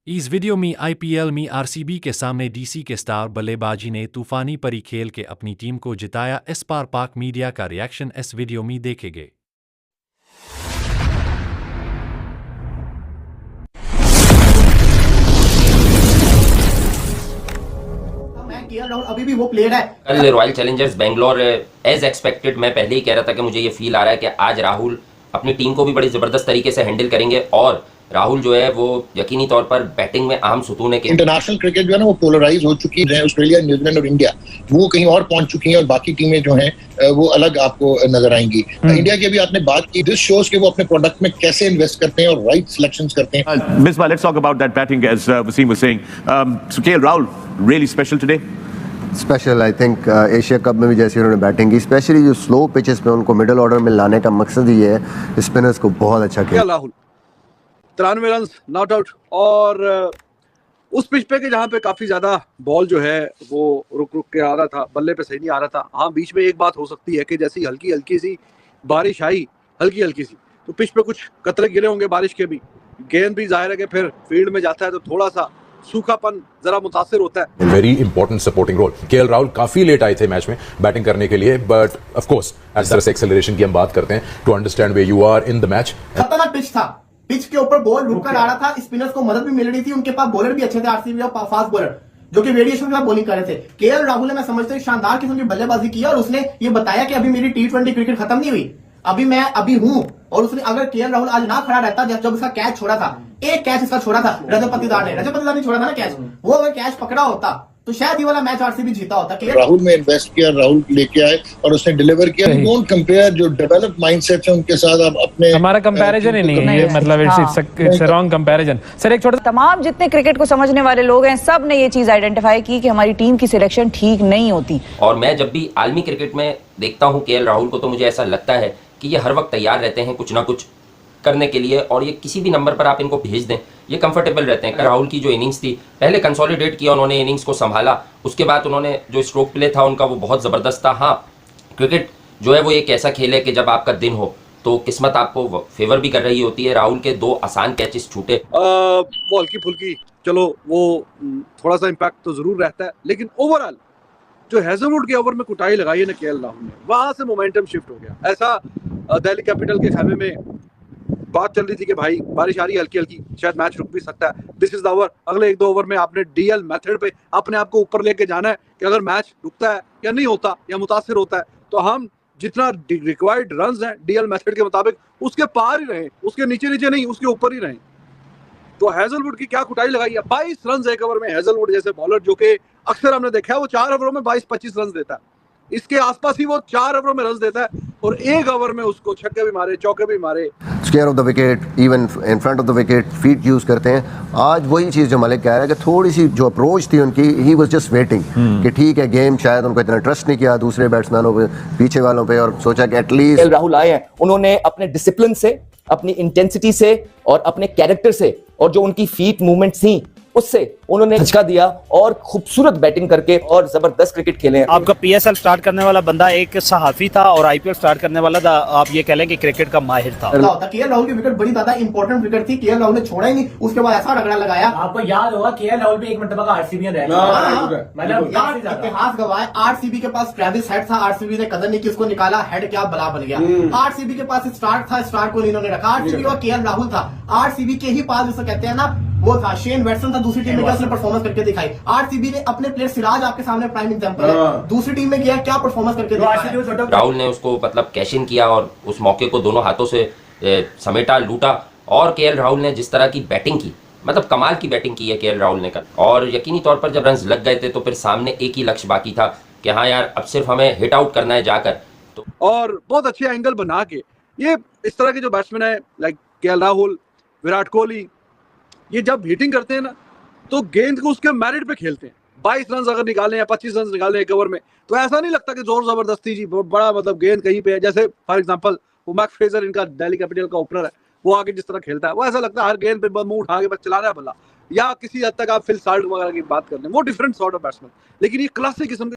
इस वीडियो में आईपीएल में आरसीबी के सामने डीसी के स्टार बल्लेबाजी ने तूफानी परी खेल के अपनी टीम को जिताया। इस पर पाक मीडिया का रिएक्शन इस वीडियो में देखेंगे। राहुल अभी भी वो प्लेयर है। कल Royal Challengers Bangalore as expected मैं पहले ही कह रहा था कि मुझे ये फील आ रहा है कि आज राहुल अपनी टीम को भी बड़ी ज़बरदस्त तरीके से हैंडल करेंगे और राहुल जो है वो यकीनी तौर पर बैटिंग में अहम सुतून है। इंटरनेशनल क्रिकेट जो है ना वो पोलराइज हो चुकी है। ऑस्ट्रेलिया, न्यूजीलैंड और इंडिया वो कहीं और पहुंच चुकी हैं और बाकी टीमें जो हैं वो अलग आपको नजर आएंगी। इंडिया की अभी आपने बात की, दिस शोज कि वो अपने प्रोडक्ट में कैसे इन्वेस्ट करते हैं और राइट सिलेक्शंस करते हैं। Misbah, let's talk about that batting as Wasim was saying. So KL Rahul really special today. Special I think Asia cup में भी जैसे उन्होंने बैटिंग की, स्पेशली जो स्लो पिचेस पे उनको मिडिल ऑर्डर में लाने का मकसद ही है स्पिनर्स को बहुत अच्छा किया। राहुल 93 रन नॉट आउट और उस पिच पे कि जहाँ पे काफी ज्यादा बॉल जो है वो रुक के आ रहा था, बल्ले पे सही नहीं आ रहा था। हाँ, बीच में एक बात हो सकती है कि जैसी हल्की हल्की सी बारिश आई, हल्की सी, तो पिच पे कुछ कतरे गिरे होंगे बारिश के भी। गेंद भी जाहिर है कि फिर फील्ड में जाता है तो थोड़ा सा सूखापन जरा मुतासिर होता है। Very important supporting role. KL Rahul काफी लेट आए थे मैच में बैटिंग करने के लिए, बट ऑफ कोर्स इस तरह से एक्सेलरेशन की हम बात करते हैं to understand where you are in the match. खतरनाक पिच था, पिच के ऊपर बॉल रुक कर आ रहा था, स्पिनर्स को मदद भी मिल रही थी, उनके पास बॉलर भी अच्छे थे आरसीबी और फास्ट बॉलर जो कि वेरिएशन में बॉलिंग कर रहे थे। केएल राहुल ने मैं समझता हूं शानदार किस्म की बल्लेबाजी की और उसने ये बताया कि अभी मेरी टी20 क्रिकेट खत्म नहीं हुई, मैं अभी हूं। और उसने अगर केएल राहुल आज ना खड़ा रहता, जब इसका कैच छोड़ा था, एक कैच इसका छोड़ा था रजत पाटीदार ने छोड़ा था ना कैच, वो अगर कैच पकड़ा होता तो शायद ये वाला मैच आरसीबी जीता होता। राहुल में इन्वेस्ट किया, राहुल लेके आए और उसने डिलीवर किया। डोंट कंपेयर जो डेवलप माइंडसेट है उनके साथ आप अपने। हमारा कंपैरिजन ही नहीं है ये, मतलब it's a wrong comparison. Sir एक छोटा, तमाम जितने क्रिकेट को समझने वाले लोग हैं सब ने ये चीज आइडेंटिफाई की कि हमारी टीम की सिलेक्शन ठीक नहीं होती। और मैं जब भी आलमी क्रिकेट में देखता हूँ केएल राहुल को तो मुझे ऐसा लगता है कि ये हर वक्त तैयार रहते हैं कुछ ना कुछ करने के लिए और ये किसी भी नंबर पर आप इनको भेज दें ये कंफर्टेबल रहते हैं। राहुल की जो इनिंग्स थी, पहले कंसोलिडेट किया उन्होंने, इनिंग्स को संभाला, उसके बाद उन्होंने जो स्ट्रोक प्ले था उनका वो बहुत ज़बरदस्त था। हाँ, क्रिकेट जो है वो एक ऐसा खेल है कि जब आपका दिन हो तो किस्मत आपको फेवर भी कर रही होती है। राहुल के 2 आसान कैचेस छूटे, वो हल्की फुल्की, चलो वो थोड़ा सा इम्पैक्ट तो जरूर रहता है, लेकिन ओवरऑल जो हैजलवुड के ओवर में कुटाई लगाई है ना केएल राहुल ने, वहां से मोमेंटम शिफ्ट हो गया। ऐसा दिल्ली कैपिटल के खेमे में बात चल रही थी कि भाई बारिश आ रही है हल्की हल्की, शायद मैच रुक भी सकता है, दिस इज द ओवर। अगले 1-2 ओवर में आपने डीएल मेथड पे अपने आप को ऊपर लेके जाना है कि अगर मैच रुकता है या नहीं होता या मुतासिर होता है तो हम जितना रिक्वायर्ड रन्स हैं डीएल मेथड के मुताबिक उसके पार ही रहें, उसके नीचे नहीं, उसके ऊपर ही रहें। तो हैजलवुड की क्या कुटाई लगाई है, 22 रन एक ओवर में। हैजलवुड जैसे बॉलर जो कि अक्सर हमने देखा है वो 4 ओवरों में 22-25 रन देता है, इसके आसपास ही वो 4 ओवरों में रन देता है और 1 ओवर में उसको छक्के भी मारे, चौके भी मारे। Square of the wicket, even in front of the wicket feet use करते हैं। आज वही चीज जो मलिक कह रहा है कि थोड़ी सी जो अप्रोच थी उनकी, ही वाज जस्ट वेटिंग कि ठीक है गेम, शायद उनको इतना ट्रस्ट नहीं किया दूसरे बैट्समैनों पे, पीछे वालों पे, और सोचा कि एटलीस्ट राहुल आए हैं, उन्होंने अपने डिसिप्लिन से, अपनी इंटेंसिटी से और अपने कैरेक्टर से और जो उनकी फीट मूवमेंट थी उससे उन्होंने झटका दिया और खूबसूरत बैटिंग करके और जबरदस्त क्रिकेट खेले। आपका पीएसएल स्टार्ट करने वाला बंदा एक सहाफी था और आईपीएल स्टार्ट करने वाला था, आप ये कह लें कि क्रिकेट का माहिर था। केएल राहुल की विकेट बड़ी ज्यादा इंपॉर्टेंट विकेट थी, केएल राहुल ने छोड़ा ही नहीं, उसके बाद ऐसा रगड़ा लगाया। आपको याद होगा केएल राहुल भी एक मरतबा आरसीबी में मतलब इतिहास गवाए। आरसीबी के पास ट्रेविस हेड था, आरसीबी ने कदर नहीं की, उसको निकाला, हेड क्या बला बन गया। आरसीबी के पास स्टार्ट था, स्टार्ट को इन्होंने रखा। आरसीबी का केएल राहुल था, आरसीबी के ही पास जिसे कहते हैं ना वो था, शेन वैटसन था दूसरी टीम में, उसने परफॉर्मेंस करके दिखाई। आरसीबी ने अपने प्लेयर सिराज आपके सामने प्राइम एग्जांपल है, दूसरी टीम में गया क्या परफॉर्मेंस करके दिखाया। राहुल ने उसको मतलब कैश इन किया और उस मौके को दोनों हाथों से समेटा, लूटा। और केएल राहुल ने जिस तरह की बैटिंग की, मतलब कमाल की बैटिंग की है केएल राहुल ने कर। और यकीनी तौर पर जब रन्स लग गए थे तो फिर सामने एक ही लक्ष्य बाकी था कि हाँ यार अब सिर्फ हमें हिट आउट करना है जाकर। तो और बहुत अच्छे एंगल बना के ये इस तरह के जो बैट्समैन है लाइक केएल राहुल, विराट कोहली, ये जब हिटिंग करते हैं ना तो गेंद को उसके मेरिट पे खेलते हैं। 22 रन अगर निकाले या 25 रन निकाले 1 ओवर में तो ऐसा नहीं लगता कि जोर जबरदस्ती जी बड़ा मतलब गेंद कहीं पे है। जैसे फॉर एग्जांपल वो मैक फ्रेजर, इनका दिल्ली कैपिटल का ओपनर है, वो आगे जिस तरह खेलता है वो ऐसा लगता है हर गेंद पे मुंह उठा के बस चलाना है भला। या किसी हद तक आप फिल साल्ट वगैरह की बात कर लें, वो डिफरेंट सॉर्ट ऑफ बैट्समैन, लेकिन ये क्लासिक किस्म